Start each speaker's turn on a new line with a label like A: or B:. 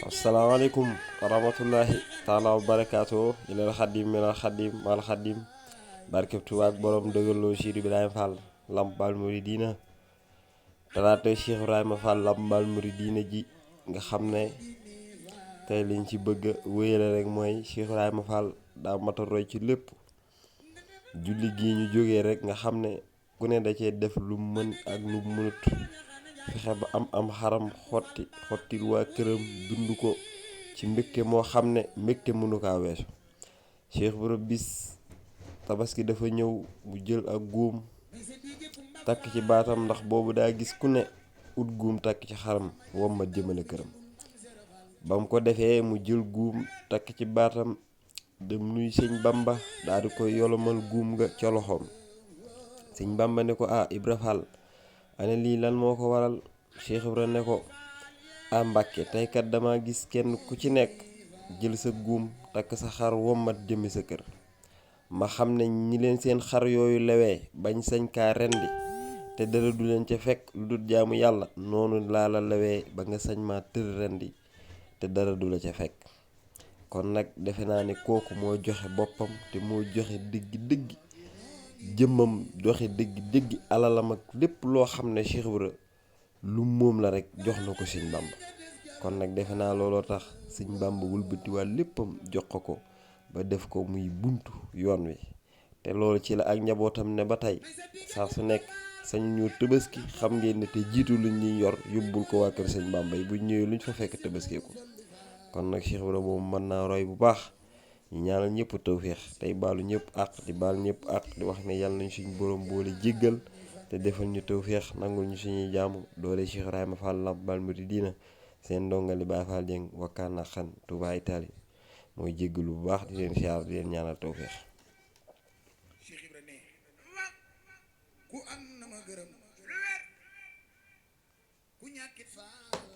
A: asalaamaaleykum wa rahmatullahi taala wa barakaatu ilal xadim minal xadim mal xadim barkeb Tuubaa ak borom dëgërloo Cheikh Ibrahima Fall Lamp Baal Mouridina talaata Cheikh Ibrahima Fall Lamp Baal Mouridina ji nga xam ne tey liñ ci bëgg a wéyale rek mooy Cheikh Ibrahima Fall daa mat a roy ci lépp. julli gii ñu jógee rek nga xam ne ku ne da cee def lu mën ak lu mënut fexe ba am xaram xottil waa këram dund ko ci mbégte moo xam ne mbégte mënu kaa weesu. Cheikh Ibra bis tabaski dafa ñëw mu jël ak guum takk ci baatam ndax boobu daa gis ku ne ut guum takk ci xaram wommat jëmale këram. ba mu ko defee mu jël guum takk ci baatam dem nuy sëñ Bamba daal di koy yolomal guum nga ca loxoom. sëñ Bamba ne ko Ibra Fall ane lii lan moo ko waral. Cheikh Ibra ne ko Mbàkke tey kat dama gis kenn ku ci nekk jël sa guum takk sa xar wommat jëme sa kër. ma xam ne ñi leen seen xar yooyu lewee bañ sañ kaa rendi te dara du leen ca fekk lu dul jaamu yàlla noonu laa la lewee ba nga sañ ma tër rendi te dara du la ca fekk. kon nag defe naa ne kooku moo joxe boppam te moo joxe dëgg jëmmam joxe dëgg alalam ak lépp loo xam ne Cheikh Ibra lu moom la rek jox na ko sëñ Bamba. kon nag defe naa looloo tax sëñ Bamba wëlbatiwaat léppam jox ko ba def ko muy buntu yoon wi te loolu ci la ak njabootam ne ba tey saa su nekk sañu ñu tëbaski xam ngeen ne te jiitu luñ ñuy yor yóbbul ko waa kër sëñ Bamba yi bu ñëwee luñ fa fekk tëbaskee ko. kon nag Cheikh Ibra moom mën naa roy bu baax ñu ñaanal ñëpp tawféex tey baalu ñëpp àq di baal ñëpp àq di wax ne yàlla nañ suñu borom boole jéggal te defal ñu tawféex nangul ñu suñuy jaamu doole Cheikh Ibrahima Fall Lamp Baal Mouridina seen ndongali Baay Fall Dieng wakkaan ak xan Touba Italie mooy jéggalu bu baax di leen siyaar di leen ñaanal tawféex.
B: ku am na ma gërëm ku ñàkkit faal